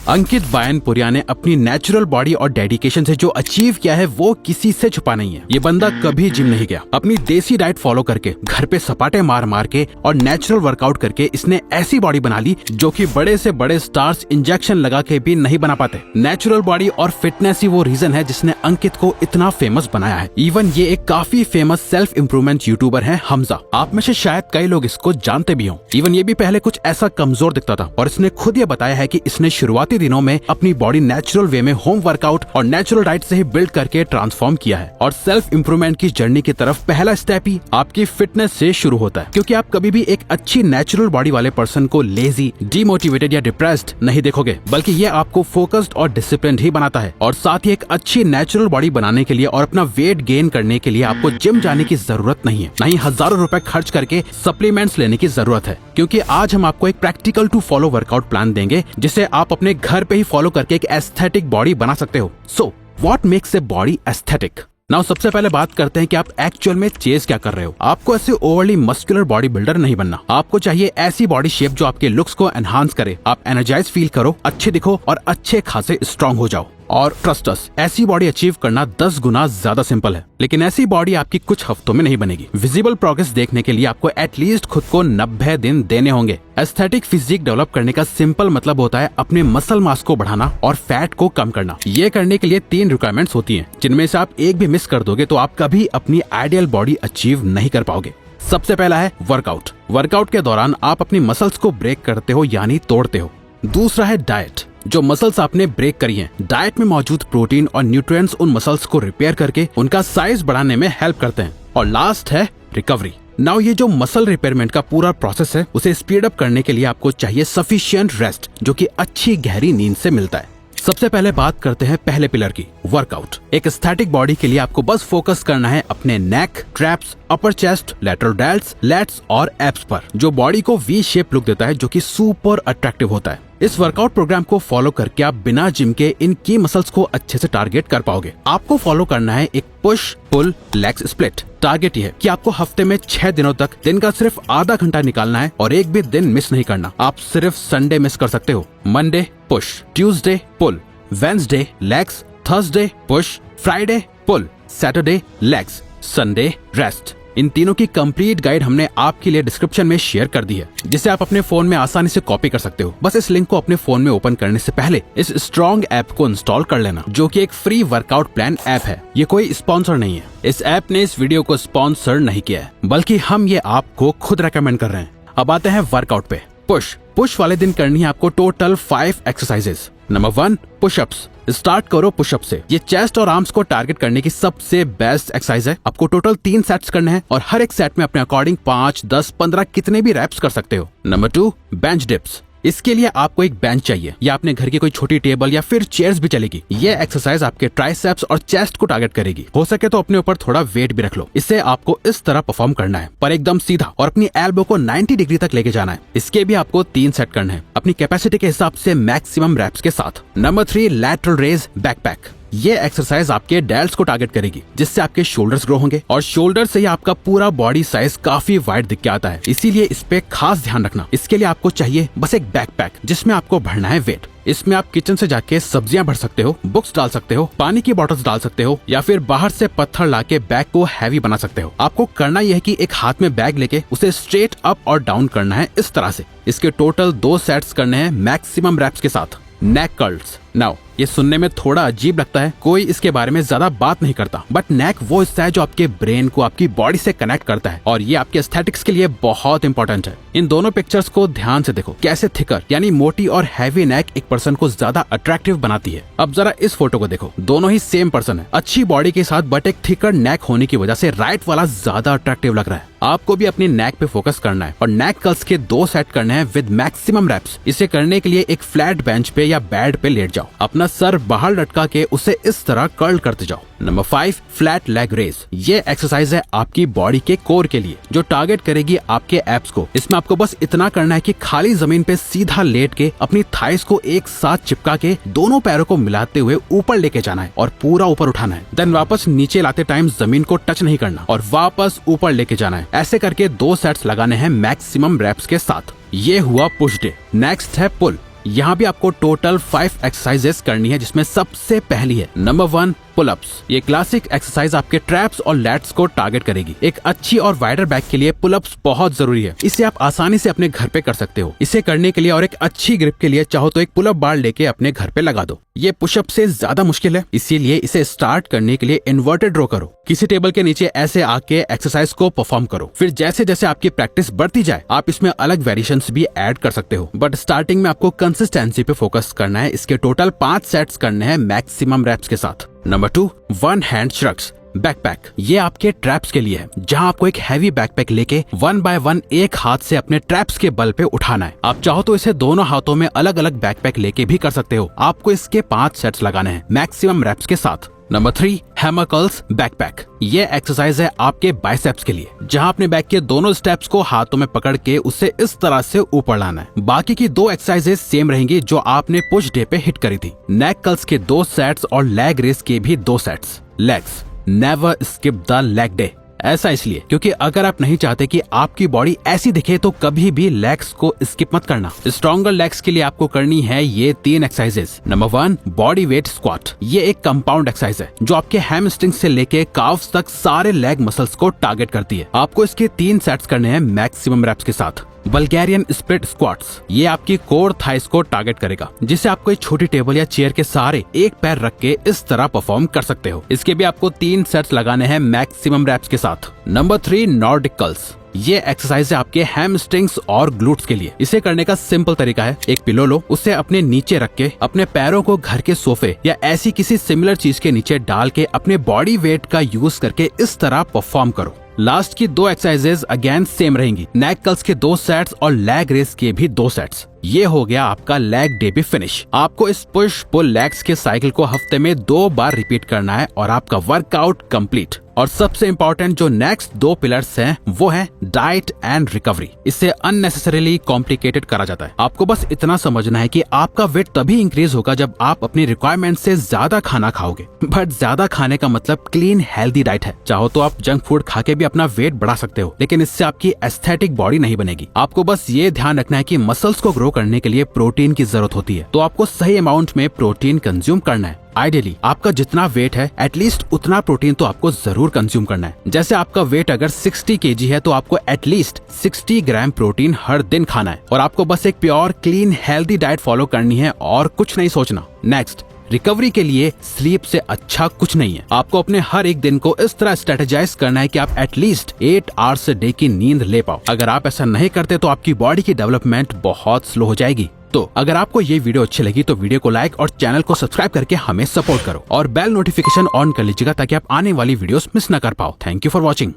अंकित वायनपुरिया ने अपनी natural body और डेडिकेशन से जो अचीव किया है वो किसी से छुपा नहीं है। ये बंदा कभी जिम नहीं गया, अपनी देसी डाइट फॉलो करके घर पे सपाटे मार मार के और नेचुरल वर्कआउट करके इसने ऐसी बॉडी बना ली जो कि बड़े से बड़े स्टार्स इंजेक्शन लगा के भी नहीं बना पाते। नेचुरल बॉडी और फिटनेस ही वो रीजन है जिसने अंकित को इतना फेमस बनाया है। इवन ये एक काफी फेमस सेल्फ इम्प्रूवमेंट यूट्यूबर है हमजा। आप में से शायद कई लोग इसको जानते भी हों। इवन ये भी पहले कुछ ऐसा कमजोर दिखता था और इसने खुद ये बताया है कि इसने शुरुआती दिनों में अपनी बॉडी नेचुरल वे में होम वर्कआउट और नेचुरल डाइट से ही बिल्ड करके ट्रांसफॉर्म किया है। और सेल्फ इंप्रूवमेंट की जर्नी की तरफ पहला स्टेप ही आपकी फिटनेस से शुरू होता है, क्योंकि आप कभी भी एक अच्छी नेचुरल बॉडी वाले पर्सन को लेजी, डिमोटिवेटेड या डिप्रेस्ड नहीं देखोगे, बल्कि ये आपको फोकस्ड और डिसिप्लिन्ड ही बनाता है। और साथ ही एक अच्छी नेचुरल बॉडी बनाने के लिए और अपना वेट गेन करने के लिए आपको जिम जाने की जरूरत नहीं है, न ही हजारों रुपए खर्च करके सप्लीमेंट्स लेने की जरूरत है। क्योंकि आज हम आपको एक practical to follow workout plan देंगे जिसे आप अपने घर पे ही फॉलो करके एक एस्थेटिक बॉडी बना सकते हो। So what makes a body aesthetic? Now सबसे पहले बात करते हैं कि आप एक्चुअल में चेज क्या कर रहे हो। आपको ऐसे ओवरली मस्कुलर बॉडी बिल्डर नहीं बनना। आपको चाहिए ऐसी बॉडी शेप जो आपके लुक्स को एनहांस करे, आप एनर्जाइज फील करो, अच्छे दिखो और अच्छे खासे स्ट्रांग हो जाओ। और ट्रस्ट अस, ऐसी बॉडी अचीव करना 10 गुना ज्यादा सिंपल है, लेकिन ऐसी बॉडी आपकी कुछ हफ्तों में नहीं बनेगी। विजिबल प्रोग्रेस देखने के लिए आपको एटलीस्ट खुद को 90 दिन देने होंगे। एस्थेटिक फिजिक डेवलप करने का सिंपल मतलब होता है अपने मसल मास को बढ़ाना और फैट को कम करना। ये करने के लिए 3 रिक्वायरमेंट्स होती हैं, जिनमें से आप एक भी मिस कर दोगे तो आप कभी अपनी आइडियल बॉडी अचीव नहीं कर पाओगे। सबसे पहला है वर्कआउट। वर्कआउट के दौरान आप अपनी मसल्स को ब्रेक करते हो यानी तोड़ते हो। दूसरा है डाइट। जो मसल्स आपने ब्रेक करी हैं, डाइट में मौजूद प्रोटीन और न्यूट्रिएंट्स उन मसल्स को रिपेयर करके उनका साइज बढ़ाने में हेल्प करते हैं। और लास्ट है रिकवरी। नाउ ये जो मसल रिपेयरमेंट का पूरा प्रोसेस है उसे स्पीड अप करने के लिए आपको चाहिए सफिशिएंट रेस्ट, जो कि अच्छी गहरी नींद से मिलता है। सबसे पहले बात करते हैं पहले पिलर की, वर्कआउट। एक एस्थेटिक बॉडी के लिए आपको बस फोकस करना है अपने neck, traps, upper chest, lateral delts, lats और एब्स पर, जो बॉडी को वी शेप लुक देता है, जो कि सुपर अट्रैक्टिव होता है। इस वर्कआउट प्रोग्राम को फॉलो करके आप बिना जिम के इन की मसल्स को अच्छे से टारगेट कर पाओगे। आपको फॉलो करना है एक push pull legs split. Target ये है कि आपको हफ्ते में 6 दिनों तक दिन का सिर्फ आधा घंटा निकालना है और एक भी दिन मिस नहीं करना। आप सिर्फ संडे मिस कर सकते हो। Monday push, Tuesday pull, Wednesday legs, Thursday push, Friday pull, Saturday legs, Sunday rest. इन तीनों की कंप्लीट गाइड हमने आपके लिए डिस्क्रिप्शन में शेयर कर दी है, जिसे आप अपने फोन में आसानी से कॉपी कर सकते हो। बस इस लिंक को अपने फोन में ओपन करने से पहले इस स्ट्रॉन्ग ऐप को इंस्टॉल कर लेना, जो कि एक फ्री वर्कआउट प्लान ऐप है। ये कोई स्पॉन्सर नहीं है। इस ऐप ने इस वीडियो को स्पॉन्सर नहीं किया है, बल्कि हम ये आपको खुद रेकमेंड कर रहे हैं। अब आते हैं वर्कआउट पे। पुश वाले दिन करनी है आपको total 5 exercises. Number 1 pushups. Start करो पुशअप से। ये चेस्ट और आर्म्स को टारगेट करने की सबसे बेस्ट एक्सरसाइज है। आपको टोटल 3 सेट्स करने हैं और हर एक सेट में अपने अकॉर्डिंग 5, 10, 15 कितने भी रैप्स कर सकते हो। Number 2 bench dips. इसके लिए आपको एक बेंच चाहिए या अपने घर की कोई छोटी टेबल या फिर चेयर्स भी चलेगी। ये एक्सरसाइज आपके ट्राइसेप्स और चेस्ट को टारगेट करेगी। हो सके तो अपने ऊपर थोड़ा वेट भी रख लो। इससे आपको इस तरह परफॉर्म करना है, पर एकदम सीधा, और अपनी एल्बो को 90 डिग्री तक लेके जाना है। इसके भी आपको 3 सेट करने हैं अपनी कैपेसिटी के हिसाब से मैक्सिमम रैप्स के साथ। Number 3 lateral raise backpack. ये एक्सरसाइज आपके डेल्ट्स को टारगेट करेगी, जिससे आपके शोल्डर्स ग्रो होंगे और शोल्डर से ही आपका पूरा बॉडी साइज काफी वाइड दिख के आता है। इसीलिए इस पे खास ध्यान रखना। इसके लिए आपको चाहिए बस एक बैकपैक, जिसमें आपको भरना है वेट। इसमें आप किचन से जाके सब्जियां भर सकते हो, बुक्स डाल सकते हो, पानी की बॉटल्स डाल सकते हो, या फिर बाहर से पत्थर लाके बैग को हैवी बना सकते हो। आपको करना यह है कि एक हाथ में बैग लेके उसे स्ट्रेट अप और डाउन करना है इस तरह से। इसके टोटल 2 सेट्स करने हैं मैक्सिमम रैप्स के साथ। नेक कर्ल्स। नाउ ये सुनने में थोड़ा अजीब लगता है, कोई इसके बारे में ज्यादा बात नहीं करता, बट नेक वो हिस्सा है जो आपके ब्रेन को आपकी बॉडी से कनेक्ट करता है, और ये आपके एस्थेटिक्स के लिए बहुत इंपॉर्टेंट है। इन दोनों पिक्चर्स को ध्यान से देखो, कैसे थिकर यानी मोटी और हैवी नेक एक पर्सन को ज्यादा अट्रैक्टिव बनाती है। अब जरा इस फोटो को देखो, दोनों ही सेम पर्सन है, अच्छी बॉडी के साथ, बट एक थिकर नेक होने की वजह से राइट वाला ज्यादा अट्रैक्टिव लग रहा है। आपको भी अपनी नेक पे फोकस करना है और नेक कर्ल्स के 2 सेट करने हैं विद मैक्सिमम रैप्स। इसे करने के लिए एक फ्लैट बेंच पे या बेड पे लेट जाओ, अपना सर बाहर लटका के उसे इस तरह कर्ल करते जाओ। Number 5 flat leg raise. ये एक्सरसाइज है आपकी बॉडी के कोर के लिए, जो टारगेट करेगी आपके एब्स को। इसमें आपको बस इतना करना है कि खाली जमीन पे सीधा लेट के अपनी थाइस को एक साथ चिपका के दोनों पैरों को मिलाते हुए ऊपर लेके जाना है और पूरा ऊपर उठाना है। देन वापस नीचे लाते टाइम जमीन को टच नहीं करना और वापस ऊपर लेके जाना है। ऐसे करके 2 सेट्स लगाने हैं मैक्सिमम रैप्स के साथ। ये हुआ पुश डे। नेक्स्ट है पुल। यहाँ भी आपको टोटल 5 एक्सरसाइजेस करनी है, जिसमें सबसे पहली है नंबर 1 पुलअप्स। ये क्लासिक एक्सरसाइज आपके ट्रैप्स और लैट्स को टारगेट करेगी। एक अच्छी और वाइडर बैक के लिए पुलअप्स बहुत जरूरी है। इसे आप आसानी से अपने घर पे कर सकते हो। इसे करने के लिए और एक अच्छी ग्रिप के लिए चाहो तो एक पुलअप बार लेके अपने घर पे लगा दो। ये पुशअप से ज्यादा मुश्किल है, इसीलिए इसे स्टार्ट करने के लिए इन्वर्टेड रो करो। किसी टेबल के नीचे ऐसे आके एक्सरसाइज को परफॉर्म करो। फिर जैसे जैसे आपकी प्रैक्टिस बढ़ती जाए आप इसमें अलग वेरिएशंस भी ऐड कर सकते हो, बट स्टार्टिंग में आपको कंसिस्टेंसी पे फोकस करना है। इसके टोटल 5 सेट्स करने हैं मैक्सिमम रेप्स के साथ। Number 2 1 hand shrugs backpack. ये आपके ट्रैप्स के लिए है, जहां आपको एक हैवी बैकपैक लेके 1 बाय 1 एक हाथ से अपने ट्रैप्स के बल पे उठाना है। आप चाहो तो इसे दोनों हाथों में अलग अलग बैकपैक लेके भी कर सकते हो। आपको इसके 5 सेट्स लगाने हैं मैक्सिमम रेप्स के साथ। Number 3 hammer curls backpack. ये एक्सरसाइज है आपके बाइसेप्स के लिए, जहां अपने बैक के दोनों स्टेप्स को हाथों में पकड़ के उसे इस तरह से ऊपर लाना है। बाकी की 2 एक्सरसाइजेस सेम रहेंगी जो आपने पुश डे पे हिट करी थी। नेक कर्ल्स के 2 सेट्स और लेग रेस के भी 2 sets. Legs never skip the leg day. ऐसा इसलिए क्योंकि अगर आप नहीं चाहते कि आपकी बॉडी ऐसी दिखे तो कभी भी लेग्स को स्किप मत करना। स्ट्रॉन्गर लेग्स के लिए आपको करनी है ये 3 exercises. Number 1 body weight squat. ये एक कंपाउंड एक्सरसाइज है जो आपके हैमस्ट्रिंग से लेके काफ्स तक सारे लेग मसल्स को टारगेट करती है। आपको इसके 3 सेट्स करने हैं मैक्सिमम रेप्स के साथ। Bulgarian split squats. ये आपकी कोर थाइस को टारगेट करेगा, जिसे आपको एक छोटी टेबल या चेयर के सहारे एक पैर रख के इस तरह परफॉर्म कर सकते हो। इसके भी आपको 3 सेट्स लगाने हैं मैक्सिमम रेप्स के साथ। Number 3 Nordic curls. ये एक्सरसाइज है आपके हैमस्ट्रिंग्स और ग्लूट्स के लिए। इसे करने का सिंपल तरीका है, एक पिलो लो, उसे अपने नीचे रख के अपने पैरों को घर के सोफे या ऐसी किसी सिमिलर चीज के नीचे डाल के अपने बॉडी वेट का यूज करके इस तरह परफॉर्म करो। लास्ट की 2 एक्सरसाइजेस अगेन सेम रहेंगी। नेक कर्ल्स के 2 सेट्स और लेग रेस के भी 2 सेट्स। ये हो गया आपका लेग डे भी फिनिश। आपको इस पुश पुल लेग्स के साइकिल को हफ्ते में 2 बार रिपीट करना है और आपका वर्कआउट कंप्लीट। और सबसे इम्पोर्टेंट जो नेक्स्ट 2 पिलर्स हैं वो है डाइट एंड रिकवरी। इससे अननेसेसरीली कॉम्प्लिकेटेड करा जाता है। आपको बस इतना समझना है कि आपका वेट तभी इंक्रीज होगा जब आप अपनी रिक्वायरमेंट से ज्यादा खाना खाओगे। बट ज्यादा खाने का मतलब क्लीन हेल्दी डाइट है। चाहो तो आप जंक फूड खा के भी अपना वेट बढ़ा सकते हो, लेकिन इससे आपकी एस्थेटिक बॉडी नहीं बनेगी। आपको बस ये ध्यान रखना है कि मसल्स को ग्रो करने के लिए प्रोटीन की जरूरत होती है, तो आपको सही अमाउंट में प्रोटीन कंज्यूम करना है। आइडियली आपका जितना वेट है एटलीस्ट उतना प्रोटीन तो आपको जरूर कंज्यूम करना है। जैसे आपका वेट अगर 60 kg है तो आपको एटलीस्ट 60 ग्राम प्रोटीन हर दिन खाना है। और आपको बस एक pure clean healthy diet follow करनी है और कुछ नहीं सोचना। नेक्स्ट रिकवरी के लिए स्लीप से अच्छा कुछ नहीं है। आपको अपने हर एक दिन को इस तरह स्ट्रेटेजाइज करना है कि आप एटलीस्ट 8 आवर्स डे की नींद ले पाओ। अगर आप ऐसा नहीं करते तो आपकी बॉडी की डेवलपमेंट बहुत स्लो हो जाएगी। तो अगर आपको ये वीडियो अच्छी लगी तो वीडियो को लाइक और चैनल को सब्सक्राइब करके हमें सपोर्ट करो और बेल नोटिफिकेशन ऑन कर लीजिएगा ताकि आप आने वाली वीडियोस मिस न कर पाओ। Thank you for watching.